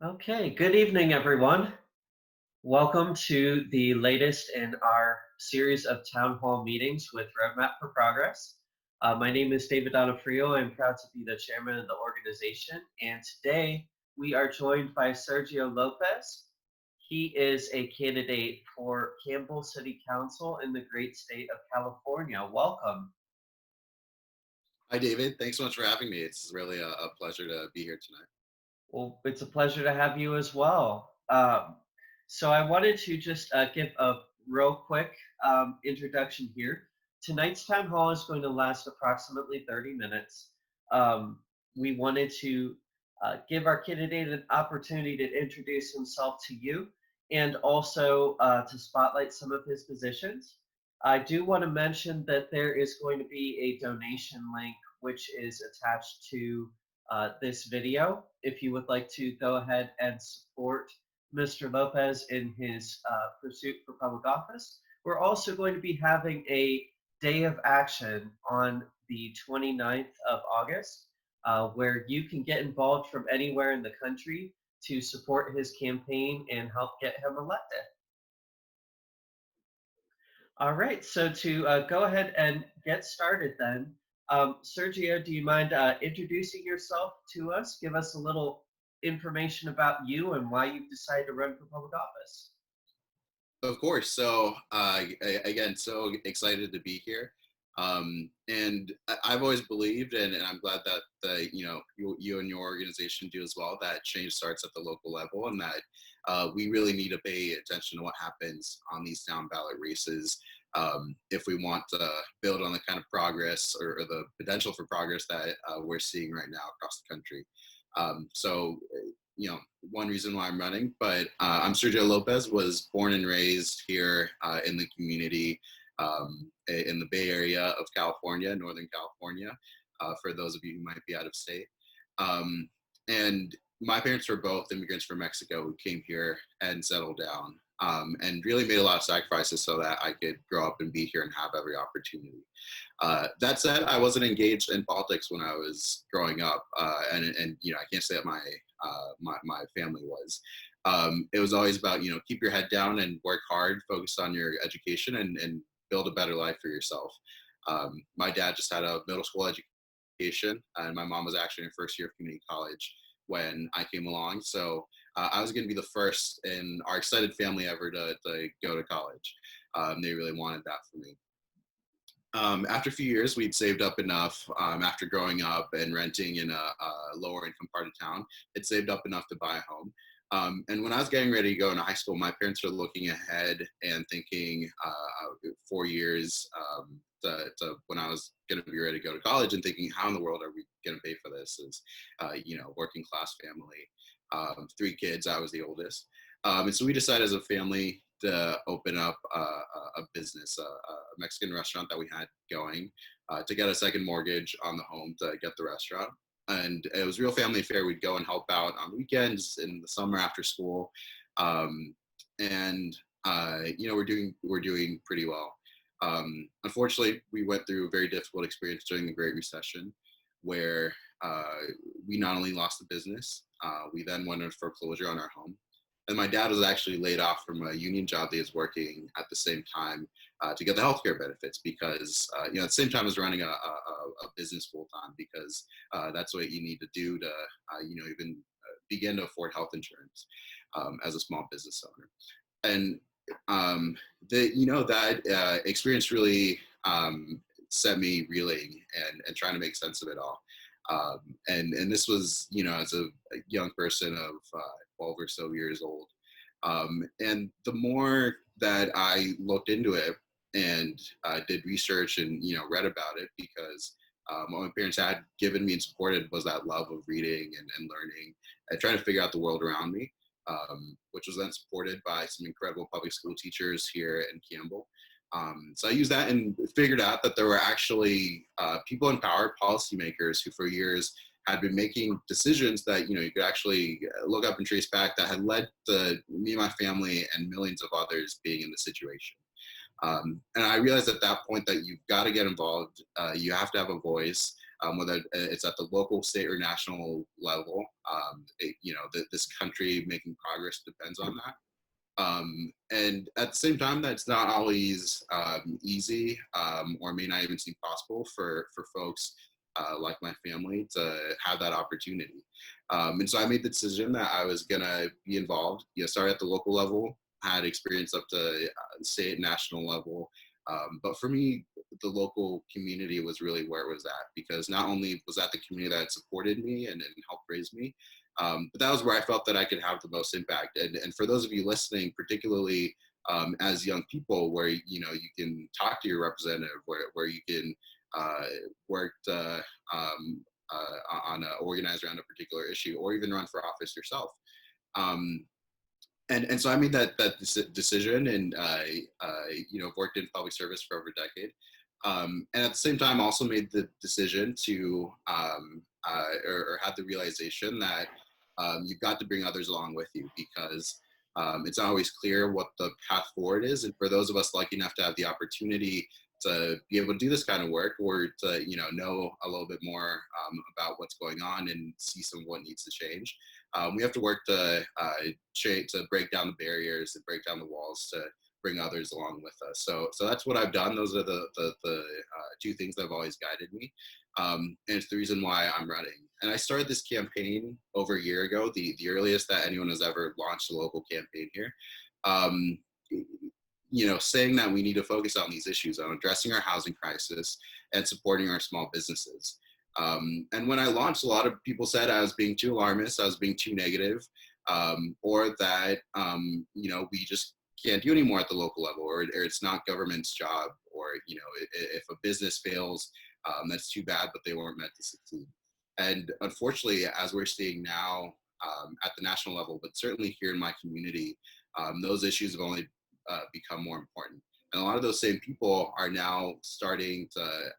Okay, good evening, everyone. Welcome to the latest in our series of town hall meetings with Roadmap for Progress. My name is David Donofrio. I'm proud to be the chairman of the organization, and today we are joined by Sergio Lopez. He is a candidate for Campbell City Council in the great state of California. Welcome. Hi, David. Thanks so much for having me. It's really a pleasure to be here tonight. Well, it's a pleasure to have you as well. So I wanted to just give a real quick introduction here. Tonight's town hall is going to last approximately 30 minutes. We wanted to give our candidate an opportunity to introduce himself to you and also to spotlight some of his positions. I do want to mention that there is going to be a donation link which is attached to this video. If you would like to go ahead and support Mr. Lopez in his pursuit for public office, we're also going to be having a day of action on the 29th of August, where you can get involved from anywhere in the country to support his campaign and help get him elected. All right, so to go ahead and get started then, Sergio, do you mind introducing yourself to us? Give us a little information about you and why you've decided to run for public office. Of course. Again, so excited to be here. I've always believed, and I'm glad that you and your organization do as well, that change starts at the local level, and that we really need to pay attention to what happens on these down ballot races if we want to build on the kind of progress or the potential for progress that we're seeing right now across the country. So one reason why I'm running. But I'm Sergio Lopez, was born and raised here in the community in the Bay Area of California, Northern California, for those of you who might be out of state. And my parents were both immigrants from Mexico who came here and settled down and really made a lot of sacrifices so that I could grow up and be here and have every opportunity. That said, I wasn't engaged in politics when I was growing up, and I can't say that my family was. It was always about keep your head down and work hard, focus on your education, and build a better life for yourself. My dad just had a middle school education, and my mom was actually in her first year of community college when I came along. So I was going to be the first in our extended family ever to go to college. They really wanted that for me. After a few years, we'd saved up enough after growing up and renting in a lower income part of town. It saved up enough to buy a home. And when I was getting ready to go into high school, my parents were looking ahead and thinking 4 years to when I was going to be ready to go to college and thinking, how in the world are we going to pay for this? As working class family, three kids. I was the oldest, and so we decided as a family to open up a business, a Mexican restaurant that we had going, to get a second mortgage on the home to get the restaurant. And it was a real family affair. We'd go and help out on weekends in the summer after school, um, and we're doing pretty well. Unfortunately, we went through a very difficult experience during the Great Recession, where we not only lost the business, we then went into foreclosure on our home. And my dad was actually laid off from a union job that he was working at the same time to get the healthcare benefits because, at the same time as running a business full time, because that's what you need to do to, even begin to afford health insurance as a small business owner. And that experience really set me reeling and trying to make sense of it all. And this was, as a young person of 12 or so years old. And the more that I looked into it and did research and, read about it, because what my parents had given me and supported was that love of reading and learning and trying to figure out the world around me, which was then supported by some incredible public school teachers here in Campbell. So I used that and figured out that there were actually people in power, policymakers, who for years had been making decisions that you could actually look up and trace back that had led to me and my family and millions of others being in the situation. And I realized at that point that you've got to get involved. You have to have a voice. whether it's at the local, state, or national level. This country making progress depends on that. And at the same time, that's not always easy, or may not even seem possible for folks like my family to have that opportunity. And so I made the decision that I was gonna be involved. Start at the local level, had experience up to state, national level. But for me, the local community was really where it was at, because not only was that the community that supported me and helped raise me, but that was where I felt that I could have the most impact. And for those of you listening, particularly as young people, where you can talk to your representative, where you can uh, work on organize around a particular issue, or even run for office yourself. Um, and so I made that decision, and worked in public service for over a decade. And at the same time, also made the decision to or had the realization that you've got to bring others along with you, because it's not always clear what the path forward is. And for those of us lucky enough to have the opportunity to be able to do this kind of work, or to know a little bit more about what's going on and see some of what needs to change, we have to work to break down the barriers and break down the walls to bring others along with us. So that's what I've done. Those are the two things that have always guided me, and it's the reason why I'm running. And I started this campaign over a year ago, the earliest that anyone has ever launched a local campaign here. Um, Saying that we need to focus on these issues, on addressing our housing crisis and supporting our small businesses. And when I launched, a lot of people said I was being too alarmist, I was being too negative, or that we just can't do anymore at the local level, or it's not government's job, or if a business fails, that's too bad, but they weren't meant to succeed. And unfortunately, as we're seeing now at the national level, but certainly here in my community, those issues have only become more important. And a lot of those same people are now starting to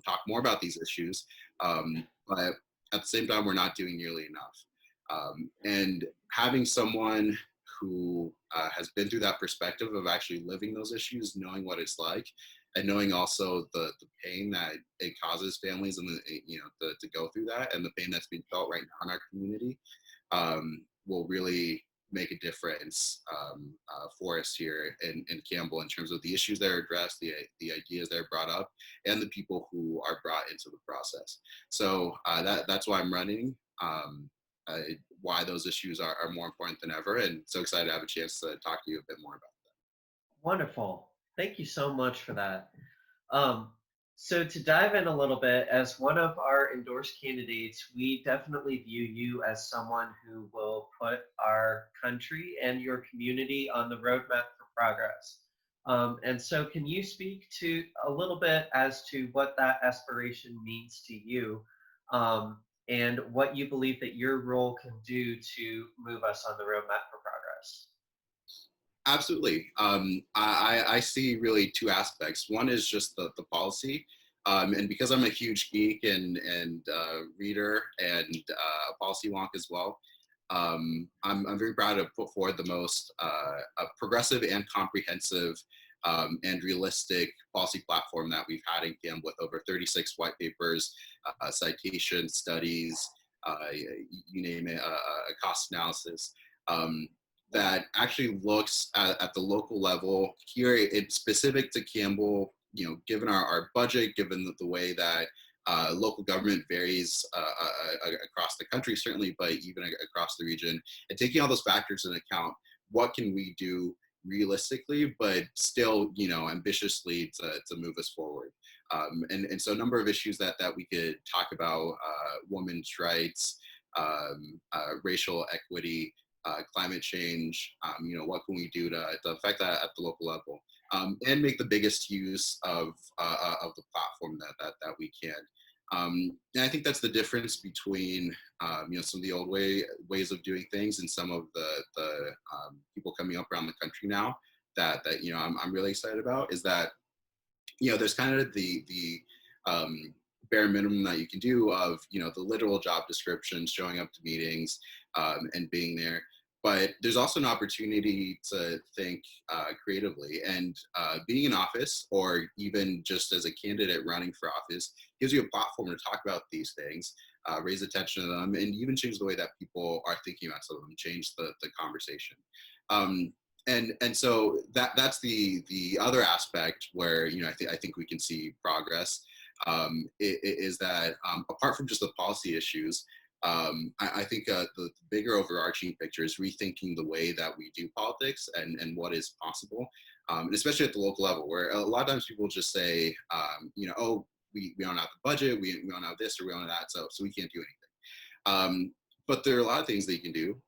talk more about these issues, but at the same time, we're not doing nearly enough. And having someone who has been through that perspective of actually living those issues, knowing what it's like, and knowing also the pain that it causes families, and to go through that, and the pain that's being felt right now in our community, will really make a difference for us here in Campbell, in terms of the issues that are addressed, the ideas that are brought up, and the people who are brought into the process. So that's why I'm running. Why those issues are more important than ever, and so excited to have a chance to talk to you a bit more about that. Wonderful. Thank you so much for that. Um, so to dive in a little bit, as one of our endorsed candidates, we definitely view you as someone who will put our country and your community on the roadmap for progress. And so can you speak to a little bit as to what that aspiration means to you, and what you believe that your role can do to move us on the roadmap for progress? Absolutely. I see really two aspects. One is just the policy. And because I'm a huge geek and reader and policy wonk as well, I'm very proud to put forward the most progressive and comprehensive and realistic policy platform that we've had in Campbell, with over 36 white papers, citations, studies, you name it, a cost analysis. That actually looks at the local level here. It's specific to Campbell, given our budget, given the way that local government varies across the country, certainly, but even across the region, and taking all those factors into account, what can we do realistically, but still, ambitiously to move us forward? And so a number of issues that we could talk about: women's rights, racial equity, climate change. What can we do to affect that at the local level, and make the biggest use of the platform that we can. And I think that's the difference between some of the old ways of doing things, and some of the people coming up around the country now that I'm really excited about, is that there's kind of the bare minimum that you can do of the literal job description, showing up to meetings, and being there. but there's also an opportunity to think creatively. And being in office, or even just as a candidate running for office, gives you a platform to talk about these things, raise attention to them, and even change the way that people are thinking about some of them, change the conversation. Um, and so that's the other aspect where, I think we can see progress, is that, apart from just the policy issues, I think the bigger overarching picture is rethinking the way that we do politics, and what is possible, and especially at the local level, where a lot of times people just say, oh, we don't have the budget, we don't have this or we don't have that, so we can't do anything. But there are a lot of things that you can do,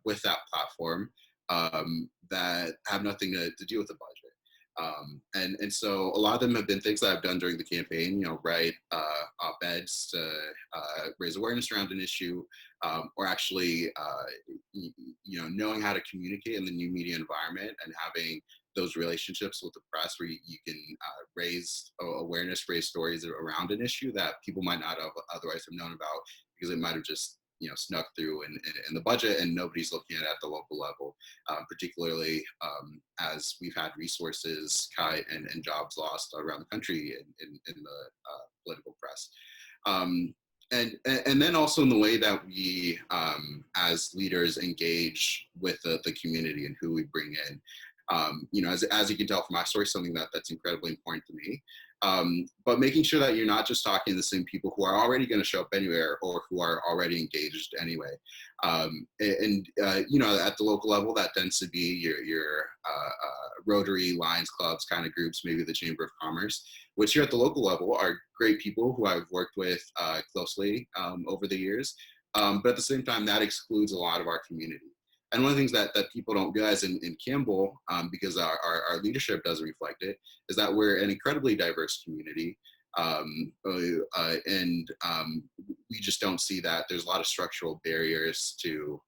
with that platform, that have nothing to do with the budget. And so a lot of them have been things that I've done during the campaign, write op-eds to raise awareness around an issue, or actually, knowing how to communicate in the new media environment and having those relationships with the press where you can raise awareness, raise stories around an issue that people might not have otherwise have known about, because it might have just snuck through in the budget and nobody's looking at it at the local level, particularly, as we've had resources cut and jobs lost around the country in the political press. Um, and then also in the way that we, as leaders, engage with the community and who we bring in. As you can tell from my story, something that's incredibly important to me. But making sure that you're not just talking to the same people who are already going to show up anywhere or who are already engaged anyway. At the local level, that tends to be your Rotary, Lions clubs kind of groups, maybe the Chamber of Commerce, which here at the local level are great people who I've worked with closely over the years. But at the same time, that excludes a lot of our community. And one of the things that people don't realize in Campbell, because our leadership doesn't reflect it, is that we're an incredibly diverse community. We just don't see that. There's a lot of structural barriers to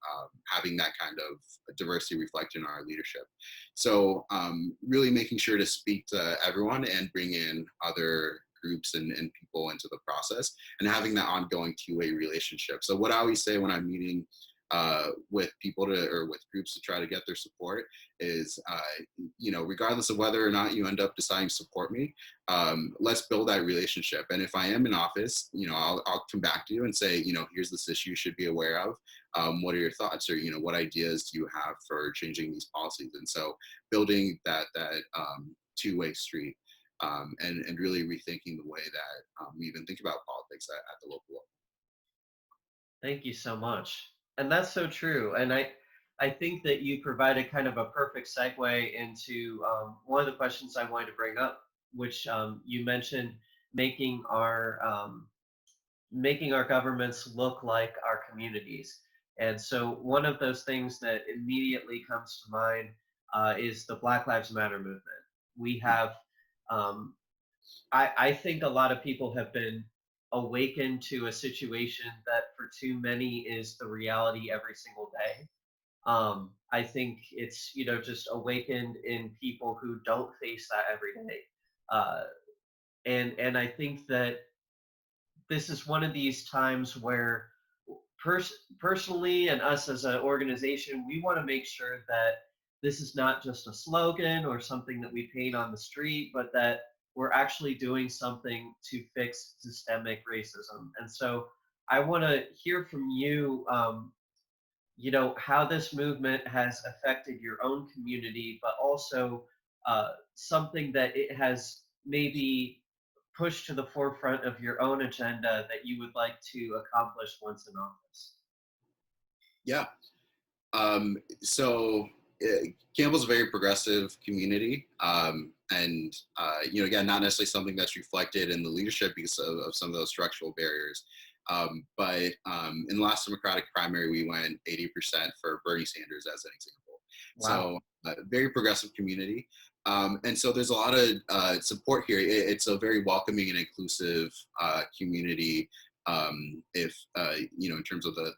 having that kind of diversity reflected in our leadership. So really making sure to speak to everyone and bring in other groups and people into the process, and having that ongoing two-way relationship. So what I always say when I'm meeting with people or with groups to try to get their support is, regardless of whether or not you end up deciding to support me, let's build that relationship. And if I am in office, I'll come back to you and say, here's this issue you should be aware of. What are your thoughts, or what ideas do you have for changing these policies? And so building that two-way street, and really rethinking the way that we even think about politics at the local level. Thank you so much. And that's so true. And I think that you provided kind of a perfect segue into one of the questions I wanted to bring up, which you mentioned making our governments look like our communities. And so one of those things that immediately comes to mind is the Black Lives Matter movement. We have, um, I think a lot of people have been awakened to a situation that for too many is the reality every single day. I think it's, just awakened in people who don't face that every day. Uh, and I think that this is one of these times where personally and us as an organization, we want to make sure that this is not just a slogan or something that we paint on the street, but that we're actually doing something to fix systemic racism. And so I want to hear from you, how this movement has affected your own community, but also something that it has maybe pushed to the forefront of your own agenda that you would like to accomplish once in office. Yeah. So Campbell's a very progressive community, and again, not necessarily something that's reflected in the leadership because of some of those structural barriers. But in the last Democratic primary, we went 80% for Bernie Sanders as an example. Wow. So very progressive community. And so there's a lot of support here. It's a very welcoming and inclusive community. If in terms of the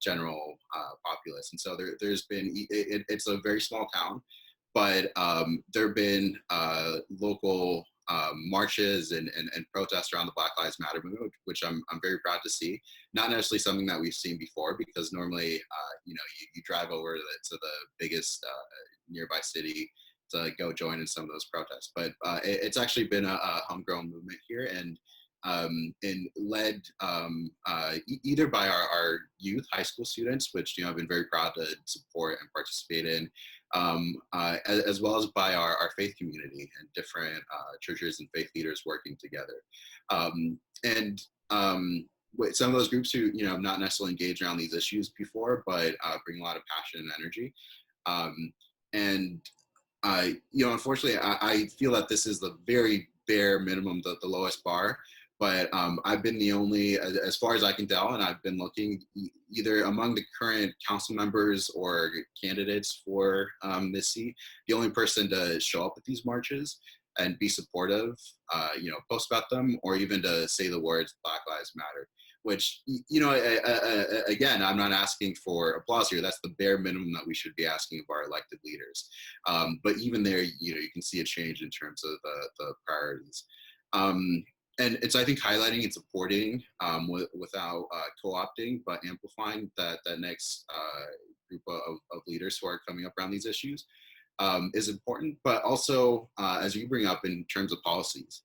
general populace, and so there's been it's a very small town, but there have been local marches and protests around the Black Lives Matter movement, which I'm very proud to see. Not necessarily something that we've seen before, because normally, you drive over to the biggest nearby city to go join in some of those protests. But it's actually been a homegrown movement here, and led either by our youth, high school students, which I've been very proud to support and participate in, as well as by our faith community and different churches and faith leaders working together. And with some of those groups who have not necessarily engaged around these issues before, but bring a lot of passion and energy. And unfortunately, I feel that this is the very bare minimum, the lowest bar. But I've been the only, as far as I can tell, and I've been looking either among the current council members or candidates for this seat, the only person to show up at these marches and be supportive, post about them, or even to say the words "Black Lives Matter." Which, again, I'm not asking for applause here. That's the bare minimum that we should be asking of our elected leaders. But even there, you can see a change in terms of the priorities. And it's, I think, highlighting and supporting without co-opting, but amplifying that next group of leaders who are coming up around these issues is important. But also, as you bring up in terms of policies,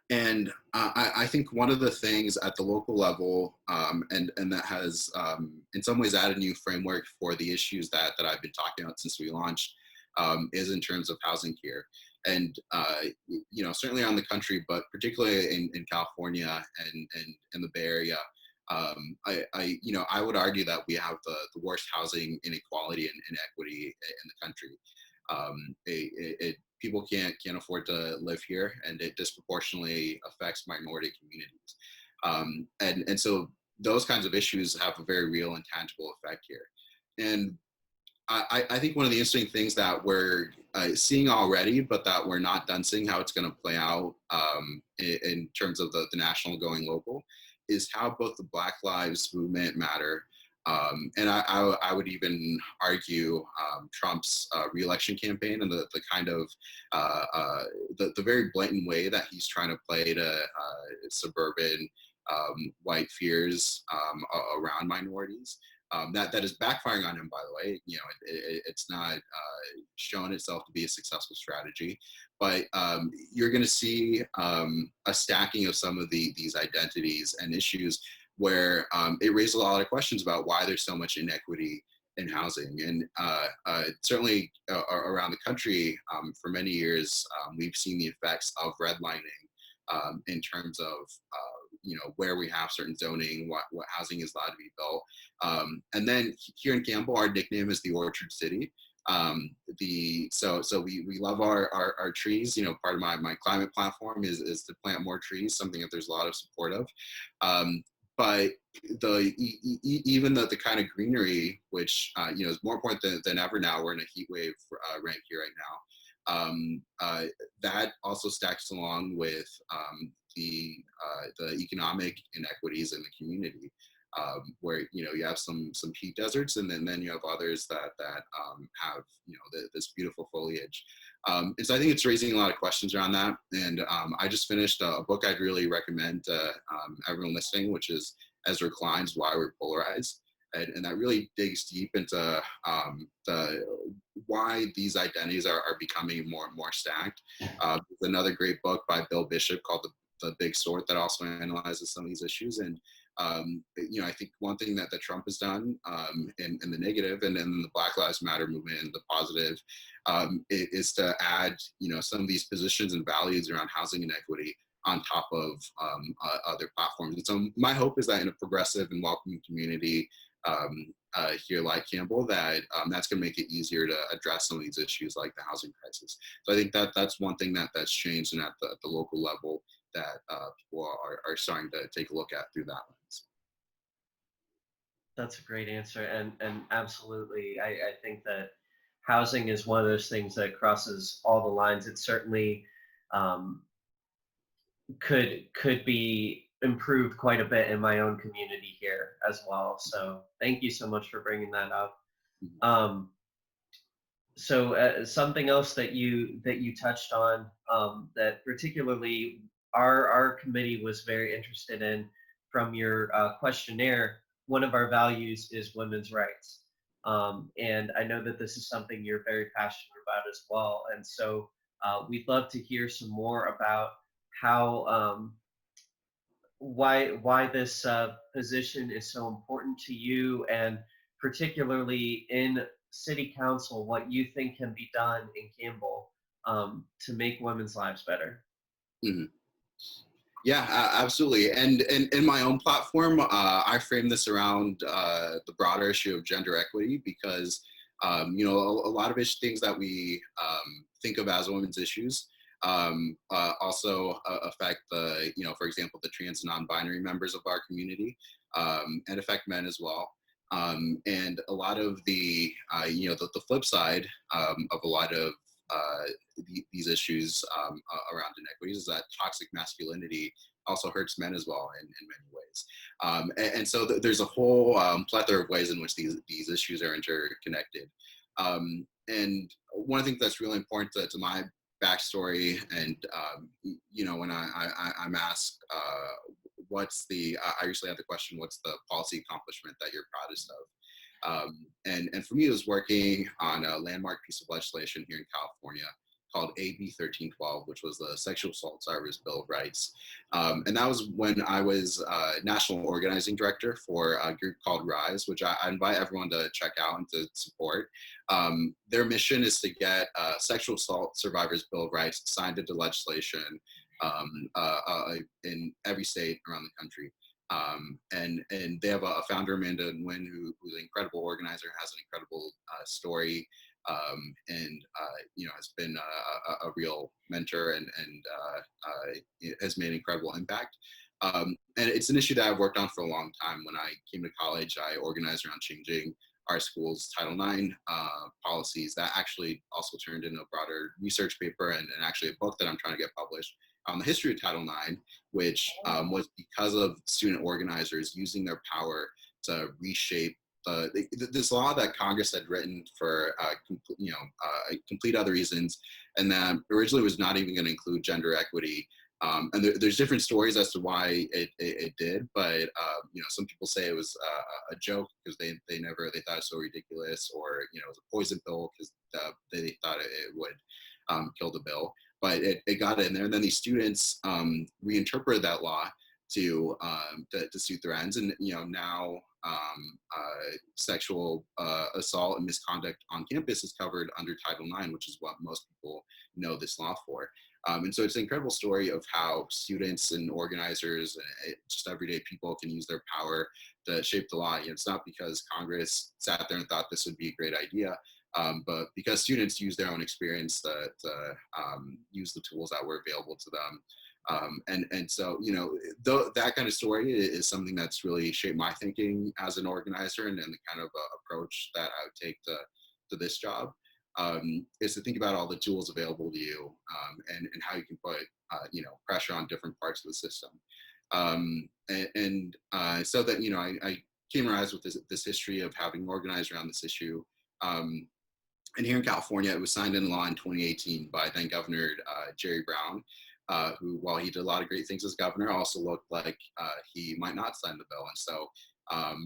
and I think one of the things at the local level, and that has in some ways added a new framework for the issues that I've been talking about since we launched, is in terms of housing here. And certainly around the country, but particularly in California and in the Bay Area, I would argue that we have the worst housing inequality and inequity in the country. People can't afford to live here, and it disproportionately affects minority communities. And so those kinds of issues have a very real and tangible effect here. And I think one of the interesting things that we're seeing already, but that we're not done seeing how it's going to play out in terms of the national going local, is how both the Black Lives Movement matter, and I would even argue Trump's reelection campaign and the kind of the very blatant way that he's trying to play to suburban white fears around minorities. That is backfiring on him, by the way. It's not shown itself to be a successful strategy, but you're going to see a stacking of some of these identities and issues where it raises a lot of questions about why there's so much inequity in housing. And certainly around the country, for many years, we've seen the effects of redlining in terms of where we have certain zoning, what housing is allowed to be built. And then here in Campbell, our nickname is the Orchard City. So we love our trees. Part of my climate platform is to plant more trees, something that there's a lot of support of. But even the kind of greenery, which is more important than ever now. We're in a heat wave rank here right now. That also stacks along with the economic inequities in the community, where you have some heat deserts, and then you have others that have this beautiful foliage. And so I think it's raising a lot of questions around that. And I just finished a book I'd really recommend to everyone listening, which is Ezra Klein's Why We're Polarized. And that really digs deep into why these identities are becoming more and more stacked. There's another great book by Bill Bishop called The Big Sort that also analyzes some of these issues. And I think one thing that Trump has done in the negative, and then the Black Lives Matter movement in the positive, is to add some of these positions and values around housing inequity on top of other platforms. And so my hope is that in a progressive and welcoming community here like Campbell, that that's going to make it easier to address some of these issues like the housing crisis. So I think that's one thing that's changed, and at the local level that people are starting to take a look at through that lens. That's a great answer, and absolutely, I think that housing is one of those things that crosses all the lines. It certainly could be improved quite a bit in my own community here as well. So thank you so much for bringing that up. Something else that you touched on, that particularly our committee was very interested in from your questionnaire. One of our values is women's rights, and I know that this is something you're very passionate about as well. And so we'd love to hear some more about how why this position is so important to you, and particularly in city council, what you think can be done in Campbell to make women's lives better. Mhm. Yeah, absolutely. And in my own platform, I frame this around the broader issue of gender equity because, a lot of things that we think of as women's issues also affect for example, the trans and non-binary members of our community and affect men as well. And a lot of the flip side of a lot of these issues around inequities is that toxic masculinity also hurts men as well in many ways. And so there's a whole plethora of ways in which these issues are interconnected. And one of the things that's really important to my backstory, and when I'm asked I usually have the question, what's the policy accomplishment that you're proudest of? And for me, it was working on a landmark piece of legislation here in California called AB 1312, which was the Sexual Assault Survivors Bill of Rights. And that was when I was national organizing director for a group called RISE, which I invite everyone to check out and to support. Their mission is to get Sexual Assault Survivors Bill of Rights signed into legislation in every state around the country. And they have a founder, Amanda Nguyen, who's an incredible organizer, has an incredible story, and has been a real mentor and has made an incredible impact. And it's an issue that I've worked on for a long time. When I came to college, I organized around changing our school's Title IX policies. That actually also turned into a broader research paper and actually a book that I'm trying to get published on the history of Title IX, which was because of student organizers using their power to reshape this law that Congress had written for complete other reasons, and that originally was not even going to include gender equity. And there's different stories as to why it did, but some people say it was a joke because they thought it was so ridiculous, or it was a poison pill because they thought it would kill the bill. But it got in there, and then these students reinterpreted that law to suit their ends, and now sexual assault and misconduct on campus is covered under Title IX, which is what most people know this law for. And so it's an incredible story of how students and organizers and just everyday people can use their power to shape the law. It's not because Congress sat there and thought this would be a great idea, but because students use their own experience to use the tools that were available to them. And so, that kind of story is something that's really shaped my thinking as an organizer, and the kind of approach that I would take to this job. Is to think about all the tools available to you, and how you can put pressure on different parts of the system. So that I came around with this history of having organized around this issue. And here in California, it was signed into law in 2018 by then Governor Jerry Brown, who, while he did a lot of great things as governor, also looked like he might not sign the bill. And so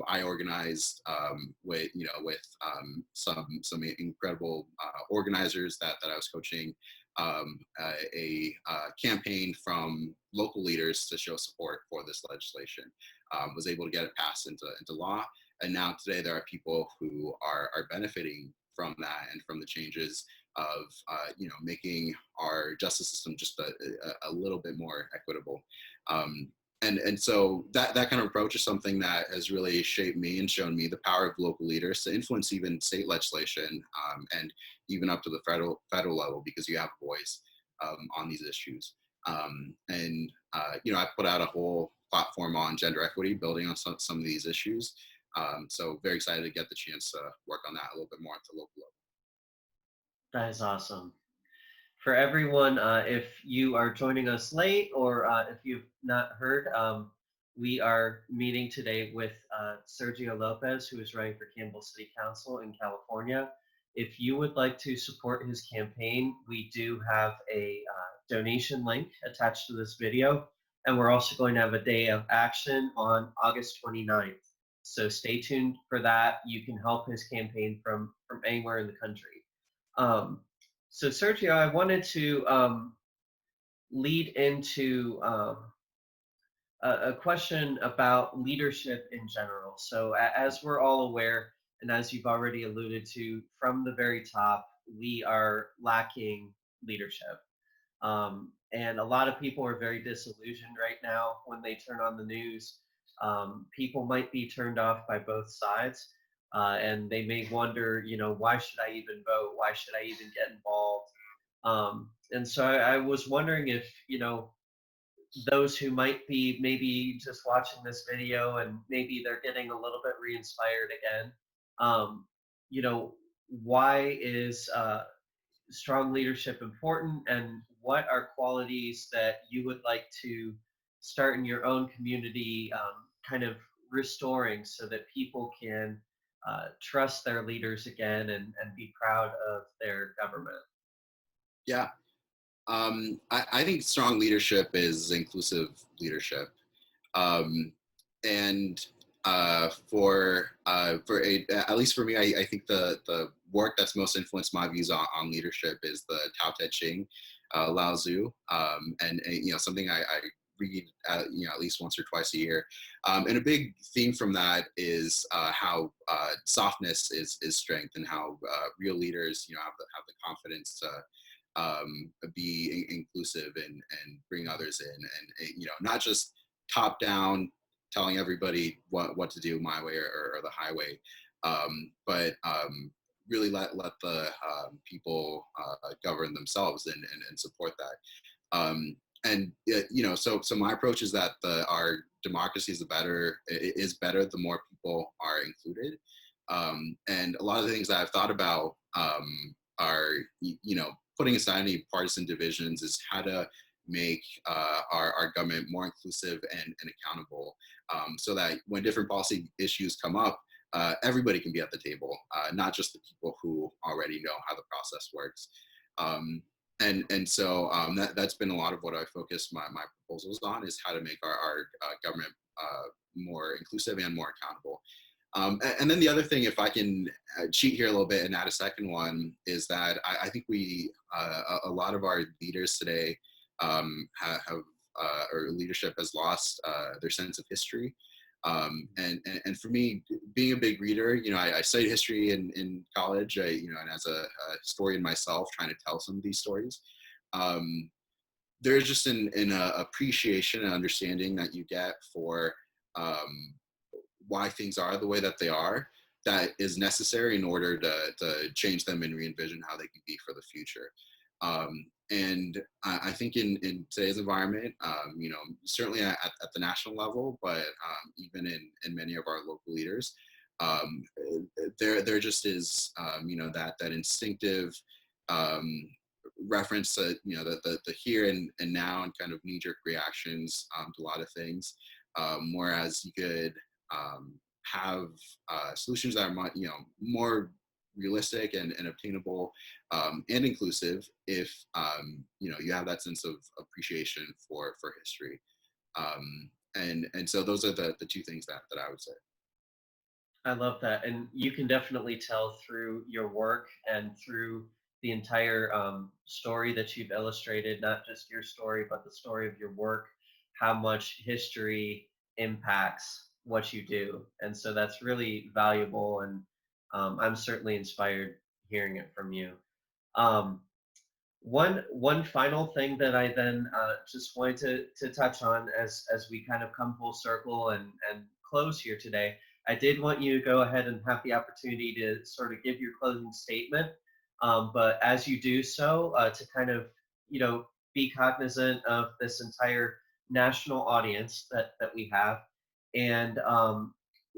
I organized with some incredible organizers that I was coaching, a campaign from local leaders to show support for this legislation. Was able to get it passed into law, and now today there are people who are benefiting from that and from the changes of making our justice system just a little bit more equitable. And so that kind of approach is something that has really shaped me and shown me the power of local leaders to influence even state legislation, and even up to the federal level, because you have a voice on these issues. I put out a whole platform on gender equity, building on some of these issues. So very excited to get the chance to work on that a little bit more at the local level. That is awesome. For everyone, if you are joining us late, or if you've not heard, we are meeting today with Sergio Lopez, who is running for Campbell City Council in California. If you would like to support his campaign, we do have a donation link attached to this video. And we're also going to have a day of action on August 29th. So stay tuned for that. You can help his campaign from anywhere in the country. Um, so Sergio, I wanted to lead into a question about leadership in general. So, as we're all aware, and as you've already alluded to, from the very top, we are lacking leadership. And a lot of people are very disillusioned right now when they turn on the news. People might be turned off by both sides, and they may wonder, why should I even vote? Why should I even get involved? And so I was wondering if, those who might be maybe just watching this video and maybe they're getting a little bit re-inspired again, um, you know, why is strong leadership important, and what are qualities that you would like to start in your own community, kind of restoring so that people can trust their leaders again and be proud of their government? Yeah. I think strong leadership is inclusive leadership. Um, and for at least for me, I think the work that's most influenced my views on leadership is the Tao Te Ching, Lao Tzu, and something I read at least once or twice a year. And a big theme from that is how softness is strength, and how real leaders have the confidence to be inclusive and bring others in, and not just top down telling everybody what to do my way or the highway, but really let the people govern themselves and support that. And so my approach is that our democracy is better the more people are included. And a lot of the things that I've thought about are putting aside any partisan divisions, is how to make our government more inclusive and accountable, so that when different policy issues come up, everybody can be at the table, not just the people who already know how the process works. Um, and so that's been a lot of what I focus my proposals on, is how to make our government more inclusive and more accountable. And then the other thing, if I can cheat here a little bit and add a second one, is that I think a lot of our leaders today have or leadership has lost their sense of history. And for me, being a big reader, I studied history in college, and as a historian myself, trying to tell some of these stories. Um, there's just an appreciation and understanding that you get for um, why things are the way that they are, that is necessary in order to change them and re-envision how they can be for the future. And I think in today's environment, certainly at the national level, but even in many of our local leaders, um, there just is that instinctive um, reference to the here and now, and kind of knee-jerk reactions to a lot of things, whereas you could have solutions that are more realistic and obtainable, and inclusive, if you have that sense of appreciation for history. And so those are the two things that I would say. I love that. And you can definitely tell through your work and through the entire story that you've illustrated, not just your story, but the story of your work, how much history impacts what you do. And so that's really valuable. And I'm certainly inspired hearing it from you. Um, one final thing that I then just wanted to touch on as we kind of come full circle and close here today. I did want you to go ahead and have the opportunity to sort of give your closing statement, but as you do so, to kind of be cognizant of this entire national audience that we have, and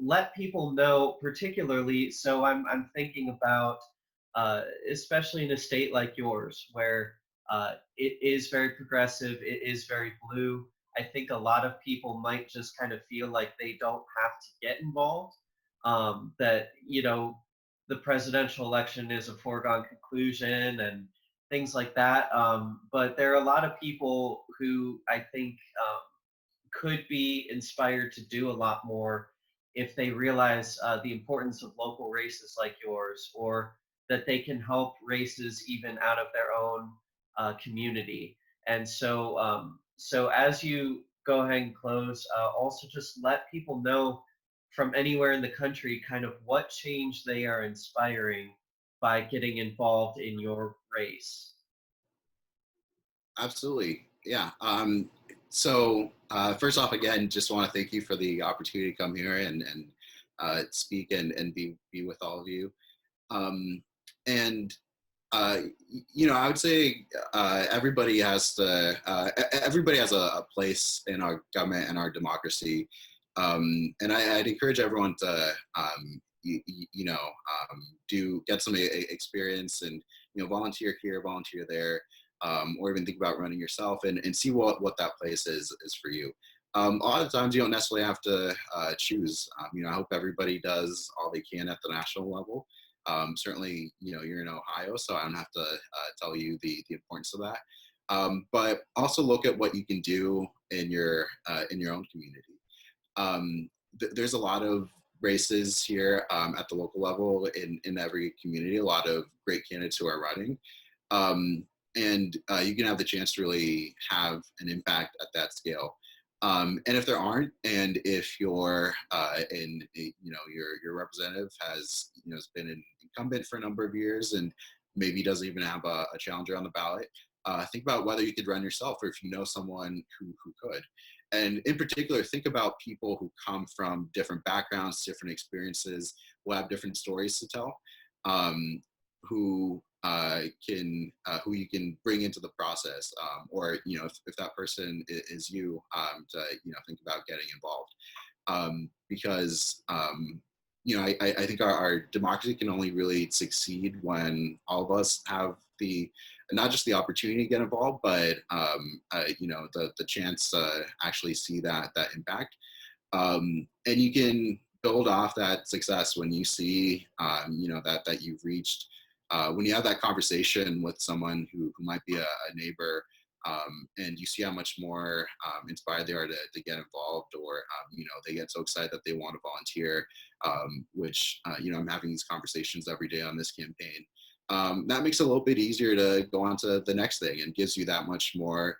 let people know, particularly. So I'm thinking about especially in a state like yours, where it is very progressive, it is very blue. I think a lot of people might just kind of feel like they don't have to get involved. That the presidential election is a foregone conclusion and things like that. But there are a lot of people who I think could be inspired to do a lot more if they realize the importance of local races like yours, or that they can help races even out of their own community. And so, so as you go ahead and close, also just let people know from anywhere in the country kind of what change they are inspiring by getting involved in your race. Absolutely. Yeah. First off, again, just want to thank you for the opportunity to come here and speak and be with all of you. Um, and I would say everybody has a place in our government and our democracy, and I'd encourage everyone to do get some experience and volunteer here, volunteer there, or even think about running yourself and see what that place is for you. A lot of times you don't necessarily have to choose. I hope everybody does all they can at the national level. Certainly, you're in Ohio, so I don't have to tell you the importance of that. But also look at what you can do in your own community. There's a lot of races here at the local level in every community. A lot of great candidates who are running, and you can have the chance to really have an impact at that scale. And if there aren't, and if your representative has been an incumbent for a number of years and maybe doesn't even have a challenger on the ballot, think about whether you could run yourself or if you know someone who could. And in particular, think about people who come from different backgrounds, different experiences, will have different stories to tell, um, who you can bring into the process, or if that person is you, to think about getting involved, because I think our democracy can only really succeed when all of us have the not just the opportunity to get involved, but the chance to actually see that impact. And you can build off that success when you see that you've reached, when you have that conversation with someone who might be a neighbor, and you see how much more inspired they are to get involved, or they get so excited that they want to volunteer, which I'm having these conversations every day on this campaign. That makes it a little bit easier to go on to the next thing and gives you that much more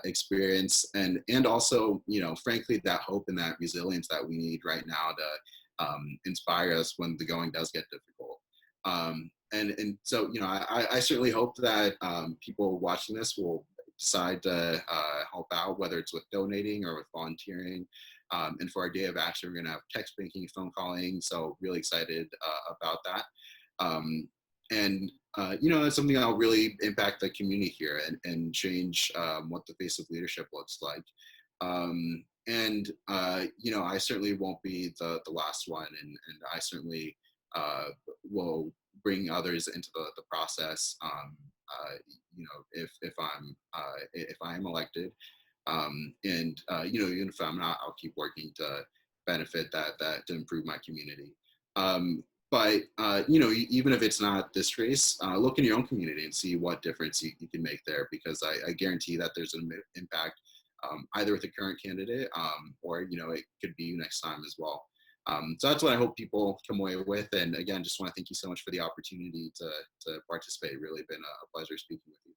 experience, and also frankly that hope and that resilience that we need right now to inspire us when the going does get difficult. And so I certainly hope that people watching this will decide to help out, whether it's with donating or with volunteering. And for our day of action, we're going to have text banking, phone calling, so really excited about that. um, and it's something that'll really impact the community here and change what the face of leadership looks like. I certainly won't be the last one, and I certainly will bring others into the process. If I am elected, even if I'm not, I'll keep working to benefit that to improve my community. But even if it's not this race, look in your own community and see what difference you can make there, because I guarantee that there's an impact, either with the current candidate, or it could be you next time as well. So that's what I hope people come away with. And again, just want to thank you so much for the opportunity to participate. Really been a pleasure speaking with you.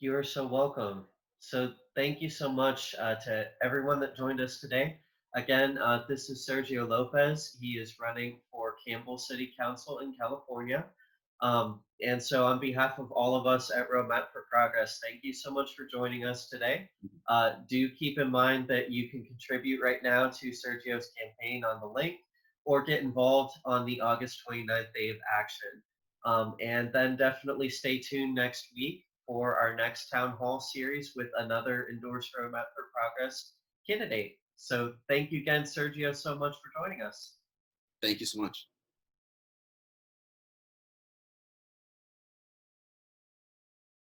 You are so welcome. So, thank you so much to everyone that joined us today. Again, this is Sergio Lopez. He is running for Campbell City Council in California. And so, on behalf of all of us at Roadmap for Progress, thank you so much for joining us today. Do keep in mind that you can contribute right now to Sergio's campaign on the link, or get involved on the August 29th Day of Action. And then definitely stay tuned next week for our next town hall series with another endorsed Roadmap for Progress candidate. So thank you again, Sergio, so much for joining us. Thank you so much.